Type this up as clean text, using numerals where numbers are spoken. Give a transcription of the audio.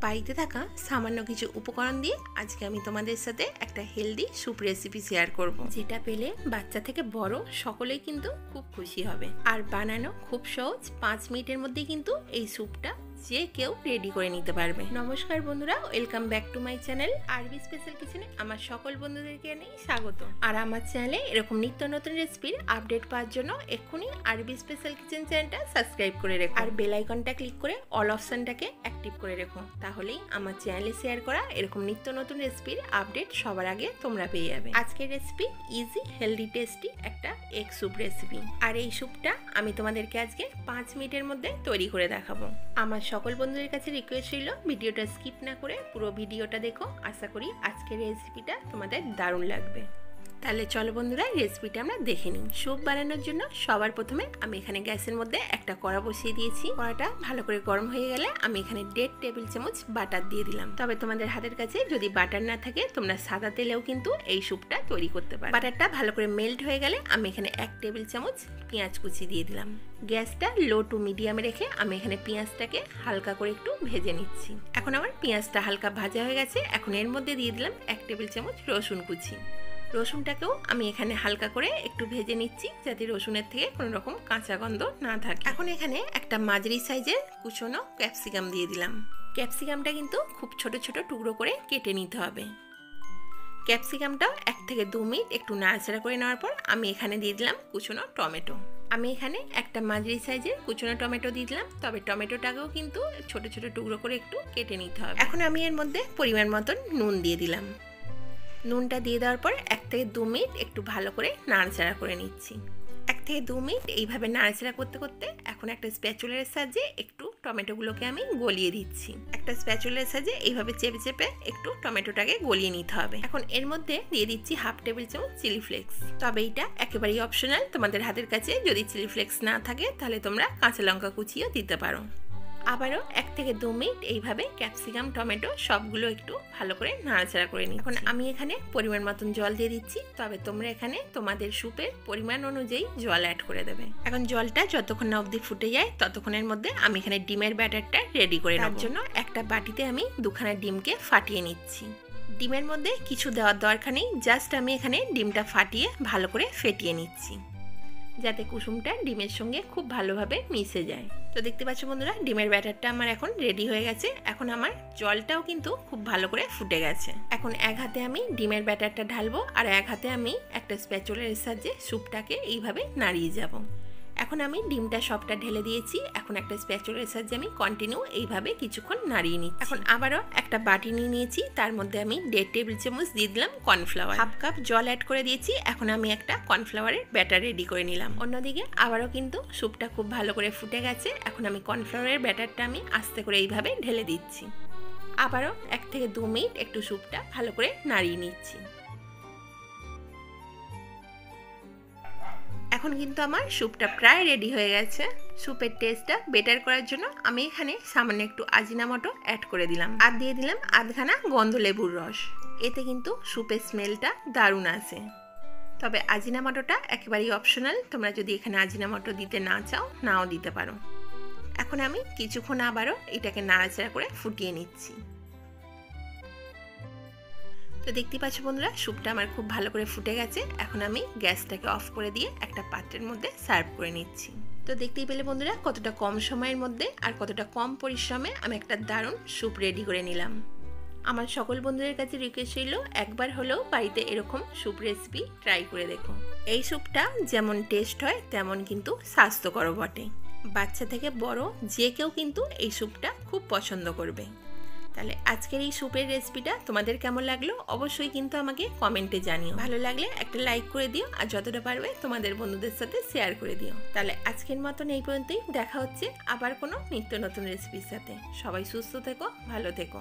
বাড়িতে থাকা সামান্য কিছু উপকরণ দিয়ে আজকে আমি তোমাদের সাথে একটা হেলদি স্যুপ রেসিপি শেয়ার করব, যেটা পেলে বাচ্চা থেকে বড় সকলেই কিন্তু খুব খুশি হবে। আর বানানো খুব সহজ, 5 মিনিটের মধ্যেই কিন্তু এই স্যুপটা যে কেউ রেডি করে নিতে পারবে। নমস্কার বন্ধুরা, welcome back to my channel আরবি স্পেশাল কিচেনে। আমার সকল বন্ধুদেরকে জানাই স্বাগত। আর আমার চ্যানেলে এরকম নিত্য নতুন রেসিপির আপডেট পাওয়ার জন্য এক্ষুনি আরবি স্পেশাল কিচেন চ্যানেলটা সাবস্ক্রাইব করে রেখো আর বেল আইকনটা ক্লিক করে অল অপশনটাকে অ্যাক্টিভ করে রেখো। তাহলেই আমার চ্যানেলে শেয়ার করা এরকম নিত্য নতুন রেসিপির আপডেট সবার আগে তোমরা পেয়ে যাবে। আজকের রেসিপি ইজি, হেলদি, টেস্টি একটা এগ স্যুপ রেসিপি। আর এই স্যুপটা আমি তোমাদেরকে আজকে 5 মিনিটের মধ্যে তৈরি করে দেখাবো। আমার সকল বন্ধুদের কাছে রিকোয়েস্ট ছিল ভিডিওটা স্কিপ না করে পুরো ভিডিওটা দেখো। আশা করি আজকের রেসিপিটা তোমাদের দারুণ লাগবে। তাহলে চলো বন্ধুরা, রেসিপিটা আমরা দেখে নিই। স্যুপ বানানোর জন্য সবার প্রথমে আমি এখানে গ্যাসের মধ্যে একটা কড়া বসিয়ে দিয়েছি। কড়াটা ভালো করে গরম হয়ে গেলে আমি এখানে 1.5 টেবিল চামচ বাটার দিয়ে দিলাম। তবে তোমাদের হাতের কাছে যদি বাটার না থাকে তোমরা সাদা তেলেও কিন্তু এই স্যুপটা তৈরি করতে পারো। বাটারটা ভালো করে মেল্ট হয়ে গেলে আমি এখানে 1 টেবিল চামচ পেঁয়াজ কুচি দিয়ে দিলাম। গ্যাসটা লো টু মিডিয়ামে রেখে আমি এখানে পেঁয়াজটাকে হালকা করে একটু ভেজে নিচ্ছি। এখন আমার পেঁয়াজটা হালকা ভাজা হয়ে গেছে। এখন এর মধ্যে দিয়ে দিলাম 1 টেবিল চামচ রসুন কুচি। রসুনটাকেও আমি এখানে হালকা করে একটু ভেজে নিচ্ছি, যাতে রসুনের থেকে কোনো রকম কাঁচা গন্ধ না থাকে। এখন এখানে একটা মাঝারি সাইজের কুচনো ক্যাপসিকাম দিয়ে দিলাম। ক্যাপসিকামটা কিন্তু খুব ছোট ছোট টুকরো করে কেটে নিতে হবে। ক্যাপসিকামটা 1 থেকে 2 মিনিট একটু নাড়াচাড়া করে নেওয়ার পর আমি এখানে দিয়ে দিলাম কুচনো টমেটো। আমি এখানে একটা মাঝারি সাইজের কুচনো টমেটো দিয়ে দিলাম, তবে টমেটোটাকেও কিন্তু ছোট ছোট টুকরো করে একটু কেটে নিতে হবে। এখন আমি এর মধ্যে পরিমাণ মতন নুন দিয়ে দিলাম। নুনটা দিয়ে দেওয়ার পর 1 থেকে 2 মিনিট একটু ভালো করে নাড়াচাড়া করে নিচ্ছি। 1 থেকে 2 মিনিট এইভাবে নাড়াচাড়া করতে করতে এখন একটা স্প্যাচুলার সাহায্যে একটু টমেটোগুলোকে আমি গলিয়ে দিচ্ছি। একটা স্প্যাচুলার সাহায্যে এইভাবে চেপে চেপে একটু টমেটোটাকে গলিয়ে নিতে হবে। এখন এর মধ্যে দিয়ে দিচ্ছি 1/2 টেবিল চামচ চিলি ফ্লেক্স। তবে এটা একেবারেই অপশনাল, তোমাদের হাতের কাছে যদি চিলি ফ্লেক্স না থাকে তাহলে তোমরা কাঁচা লঙ্কা কুচিও দিতে পারো। আবারও 1 থেকে 2 মিনিট এইভাবে ক্যাপসিকাম টমেটো সবগুলো একটু ভালো করে নাড়াচাড়া করে নিই। এখন আমি এখানে পরিমাণ মতন জল দিয়ে দিচ্ছি, তবে তোমরা এখানে তোমাদের স্যুপের পরিমাণ অনুযায়ী জল অ্যাড করে দেবে। এখন জলটা যতক্ষণ না অবধি ফুটে যায় ততক্ষণের মধ্যে আমি এখানে ডিমের ব্যাটারটা রেডি করে নেওয়ার জন্য একটা বাটিতে আমি 2খানা ডিমকে ফাটিয়ে নিচ্ছি। ডিমের মধ্যে কিছু দেওয়ার দরকার নেই, জাস্ট আমি এখানে ডিমটা ফাটিয়ে ভালো করে ফেটিয়ে নিচ্ছি, যাতে কুসুমটা ডিমের সঙ্গে খুব ভালোভাবে মিশে যায়। তো দেখতে পাচ্ছ বন্ধুরা, ডিমের ব্যাটারটা আমার এখন রেডি হয়ে গেছে। এখন আমার জলটাও কিন্তু খুব ভালো করে ফুটে গেছে। এখন এক হাতে আমি ডিমের ব্যাটারটা ঢালবো আর এক হাতে আমি একটা স্প্যাচুলার সাহায্যে স্যুপটাকে এইভাবে নাড়িয়ে যাব। এখন আমি ডিমটা সবটা ঢেলে দিয়েছি। এখন একটা স্প্যাচুলার সাহায্যে আমি কন্টিনিউ এইভাবে কিছুক্ষণ নাড়িয়ে নিচ্ছি। এখন আবারও একটা বাটি নিয়ে নিয়েছি, তার মধ্যে আমি 1.5 টেবিল চামচ দিয়ে দিলাম কর্নফ্লাওয়ার। 1/2 কাপ জল অ্যাড করে দিয়েছি। এখন আমি একটা কর্নফ্লাওয়ারের ব্যাটার রেডি করে নিলাম। অন্যদিকে আবারও কিন্তু স্যুপটা খুব ভালো করে ফুটে গেছে। এখন আমি কর্নফ্লাওয়ারের ব্যাটারটা আমি আস্তে করে এইভাবে ঢেলে দিচ্ছি। আবারও 1 থেকে 2 মিনিট একটু স্যুপটা ভালো করে নাড়িয়ে নিচ্ছি। এখন কিন্তু আমার স্যুপটা প্রায় রেডি হয়ে গেছে। স্যুপের টেস্টটা বেটার করার জন্য আমি এখানে সামান্য একটু আজিনামোটো অ্যাড করে দিলাম আর দিয়ে দিলাম আধখানা গন্ধলেবুর রস। এতে কিন্তু স্যুপের স্মেলটা দারুণ আসে। তবে আজিনামোটোটা একেবারেই অপশনাল, তোমরা যদি এখানে আজিনামোটো দিতে না চাও নাও দিতে পারো। এখন আমি কিছুক্ষণ আবারও এটাকে নাড়াচাড়া করে ফুটিয়ে নিচ্ছি। তো দেখতে পাচ্ছ বন্ধুরা, স্যুপটা আমার খুব ভালো করে ফুটে গেছে। এখন আমি গ্যাসটাকে অফ করে দিয়ে একটা পাত্রের মধ্যে সার্ভ করে নিচ্ছি। তো দেখতেই পেলে বন্ধুরা, কতটা কম সময়ের মধ্যে আর কতটা কম পরিশ্রমে আমি একটা দারুণ স্যুপ রেডি করে নিলাম। আমার সকল বন্ধুদের কাছে রিকোয়েস্ট ছিল একবার হলেও বাড়িতে এরকম স্যুপ রেসিপি ট্রাই করে দেখো। এই স্যুপটা যেমন টেস্ট হয় তেমন কিন্তু স্বাস্থ্যকর বটে। বাচ্চা থেকে বড় যে কেউ কিন্তু এই স্যুপটা খুব পছন্দ করবে। তাহলে আজকের এই স্যুপের রেসিপিটা তোমাদের কেমন লাগলো অবশ্যই কিন্তু আমাকে কমেন্টে জানিও। ভালো লাগলে একটা লাইক করে দিও আর যতটা পারবে তোমাদের বন্ধুদের সাথে শেয়ার করে দিও। তাহলে আজকের মতন এই পর্যন্তই। দেখা হচ্ছে আবার কোনো নিত্য নতুন রেসিপির সাথে। সবাই সুস্থ থেকো, ভালো থেকো।